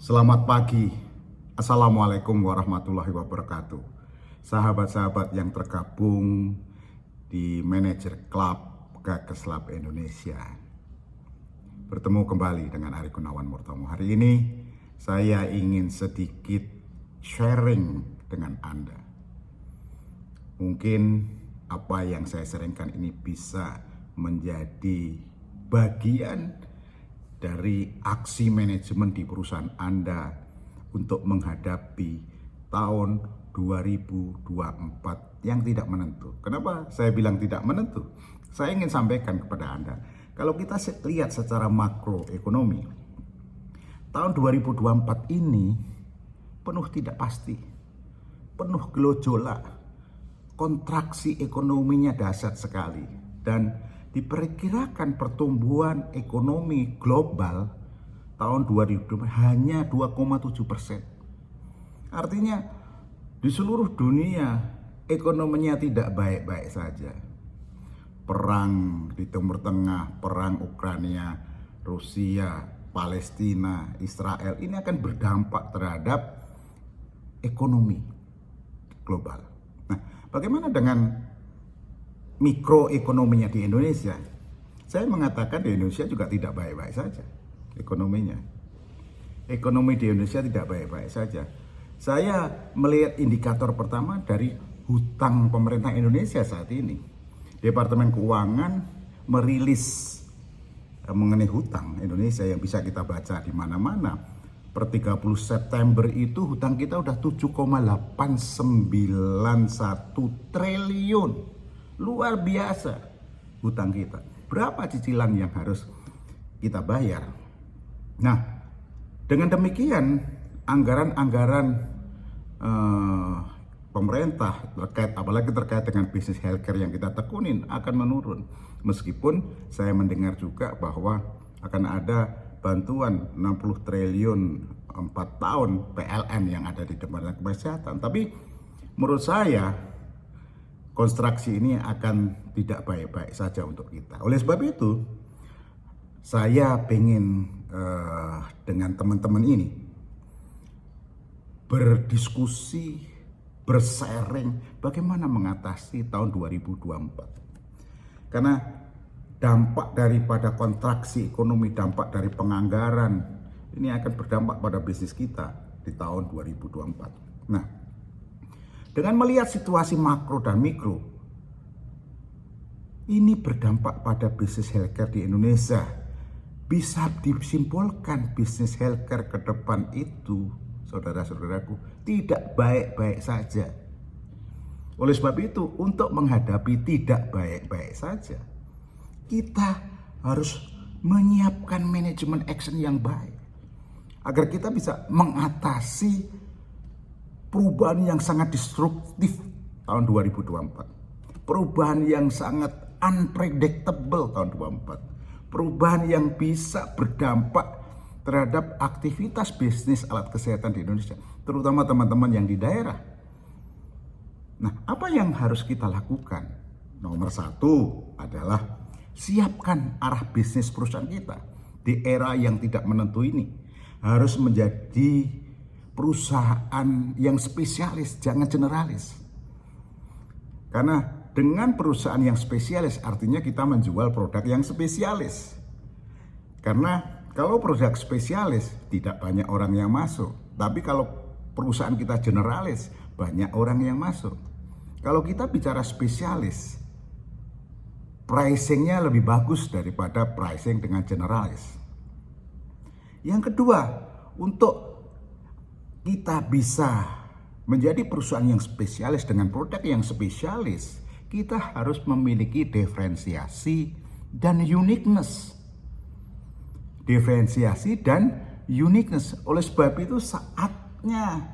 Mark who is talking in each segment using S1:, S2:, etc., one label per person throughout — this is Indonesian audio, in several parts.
S1: Selamat pagi. Assalamualaikum warahmatullahi wabarakatuh. Sahabat-sahabat yang tergabung di Manajer Club Gageslab Indonesia. Bertemu kembali dengan Ari Gunawan Murtomo. Hari ini saya ingin sedikit sharing dengan Anda. Mungkin apa yang saya sharingkan ini bisa menjadi bagian dari aksi manajemen di perusahaan Anda untuk menghadapi tahun 2024 yang tidak menentu. Kenapa saya bilang tidak menentu? Saya ingin sampaikan kepada Anda, kalau kita lihat secara makroekonomi, tahun 2024 ini penuh tidak pasti, penuh gejolak, kontraksi ekonominya dahsyat sekali, dan diperkirakan pertumbuhan ekonomi global tahun 2020 hanya 2,7%. Artinya di seluruh dunia ekonominya tidak baik-baik saja. Perang di Timur Tengah, perang Ukraina, Rusia, Palestina, Israel ini akan berdampak terhadap ekonomi global. Nah, bagaimana dengan mikroekonominya di Indonesia? Saya mengatakan di Indonesia juga tidak baik-baik saja ekonominya. Ekonomi di Indonesia tidak baik-baik saja. Saya melihat indikator pertama dari hutang pemerintah Indonesia saat ini. Departemen Keuangan merilis mengenai hutang Indonesia yang bisa kita baca di mana-mana. Per 30 September itu hutang kita udah 7,891 triliun. Luar biasa hutang kita. Berapa cicilan yang harus kita bayar? Nah, dengan demikian anggaran-anggaran pemerintah apalagi terkait dengan bisnis healthcare yang kita tekunin akan menurun. Meskipun saya mendengar juga bahwa akan ada bantuan 60 triliun 4 tahun PLN yang ada di Departemen Kesehatan. Tapi menurut saya konstruksi ini akan tidak baik-baik saja untuk kita. Oleh sebab itu, saya ingin dengan teman-teman ini berdiskusi, bersharing bagaimana mengatasi tahun 2024. Karena dampak daripada kontraksi ekonomi, dampak dari penganggaran, ini akan berdampak pada bisnis kita di tahun 2024. Nah, dengan melihat situasi makro dan mikro, ini berdampak pada bisnis healthcare di Indonesia. Bisa disimpulkan bisnis healthcare ke depan itu, saudara-saudaraku, tidak baik-baik saja. Oleh sebab itu, untuk menghadapi tidak baik-baik saja, kita harus menyiapkan manajemen action yang baik agar kita bisa mengatasi perubahan yang sangat destruktif tahun 2024. Perubahan yang sangat unpredictable tahun 2024. Perubahan yang bisa berdampak terhadap aktivitas bisnis alat kesehatan di Indonesia, terutama teman-teman yang di daerah. Nah, apa yang harus kita lakukan? Nomor satu adalah siapkan arah bisnis perusahaan kita di era yang tidak menentu ini. Harus menjadi perusahaan yang spesialis, jangan generalis. Karena dengan perusahaan yang spesialis artinya kita menjual produk yang spesialis. Karena kalau produk spesialis tidak banyak orang yang masuk. Tapi kalau perusahaan kita generalis banyak orang yang masuk. Kalau kita bicara spesialis, pricingnya lebih bagus daripada pricing dengan generalis. Yang kedua, untuk kita bisa menjadi perusahaan yang spesialis dengan produk yang spesialis, kita harus memiliki diferensiasi dan uniqueness. Diferensiasi dan uniqueness. Oleh sebab itu saatnya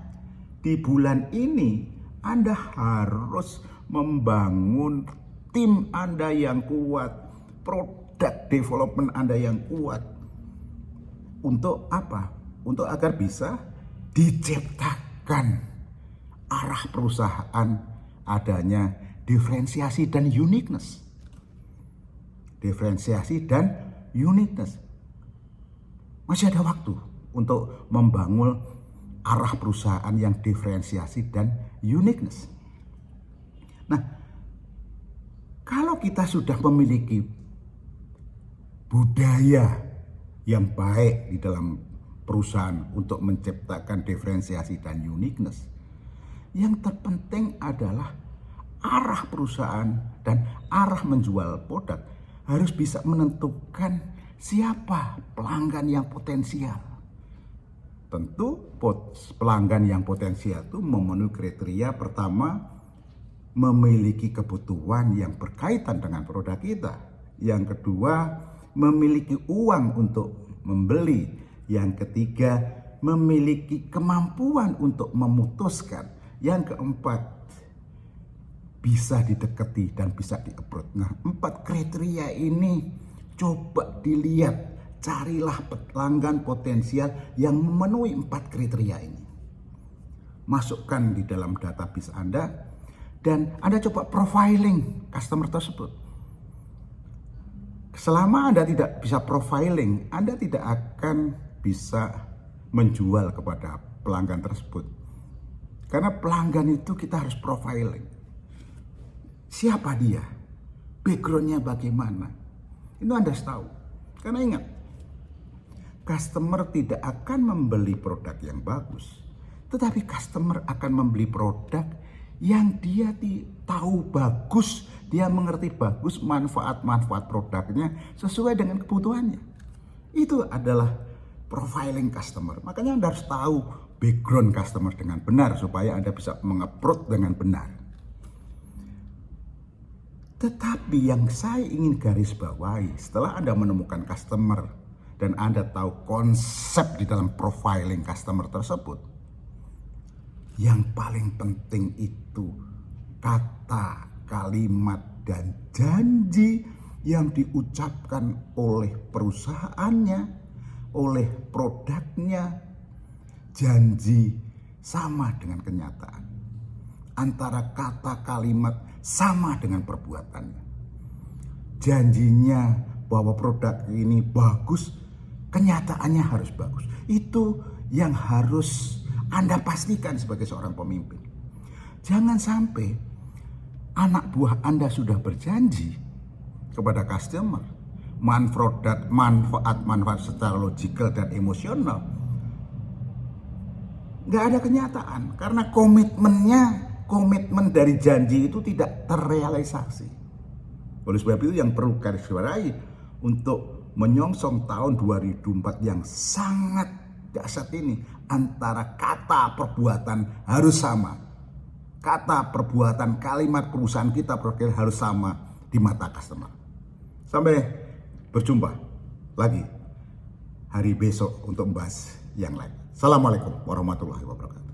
S1: di bulan ini Anda harus membangun tim Anda yang kuat, product development Anda yang kuat. Untuk apa? Untuk agar bisa diciptakan arah perusahaan adanya diferensiasi dan uniqueness. Diferensiasi dan uniqueness. Masih ada waktu untuk membangun arah perusahaan yang diferensiasi dan uniqueness. Nah, kalau kita sudah memiliki budaya yang baik di dalam perusahaan untuk menciptakan diferensiasi dan uniqueness, yang terpenting adalah arah perusahaan dan arah menjual produk harus bisa menentukan siapa pelanggan yang potensial. Tentu pelanggan yang potensial itu memenuhi kriteria pertama, memiliki kebutuhan yang berkaitan dengan produk kita. Yang kedua, memiliki uang untuk membeli. Yang ketiga, memiliki kemampuan untuk memutuskan. Yang keempat, bisa didekati dan bisa di-approach. Nah, 4 kriteria ini coba dilihat, carilah pelanggan potensial yang memenuhi 4 kriteria ini. Masukkan di dalam database Anda dan Anda coba profiling customer tersebut. Selama Anda tidak bisa profiling, Anda tidak akan bisa menjual kepada pelanggan tersebut. Karena pelanggan itu kita harus profiling. Siapa dia? Backgroundnya bagaimana? Itu Anda harus tahu. Karena ingat, customer tidak akan membeli produk yang bagus, tetapi customer akan membeli produk yang dia tahu bagus, dia mengerti bagus manfaat-manfaat produknya sesuai dengan kebutuhannya. Itu adalah profiling customer. Makanya Anda harus tahu background customer dengan benar supaya Anda bisa meng-approach dengan benar. Tetapi yang saya ingin garis bawahi, setelah Anda menemukan customer dan Anda tahu konsep di dalam profiling customer tersebut, yang paling penting itu kata, kalimat, dan janji yang diucapkan oleh perusahaannya, oleh produknya. Janji sama dengan kenyataan. Antara kata, kalimat sama dengan perbuatannya. Janjinya bahwa produk ini bagus, kenyataannya harus bagus. Itu yang harus Anda pastikan sebagai seorang pemimpin. Jangan sampai anak buah Anda sudah berjanji kepada customer manfaat secara logikal dan emosional, nggak ada kenyataan karena komitmen dari janji itu tidak terrealisasi. Oleh sebab itu yang perlu garis bawahi untuk menyongsong tahun 2024 yang sangat dahsyat ini, antara kata perbuatan harus sama. Kata perbuatan kalimat perusahaan kita harus sama di mata customer. Sampai berjumpa lagi hari besok untuk membahas yang lain. Assalamualaikum warahmatullahi wabarakatuh.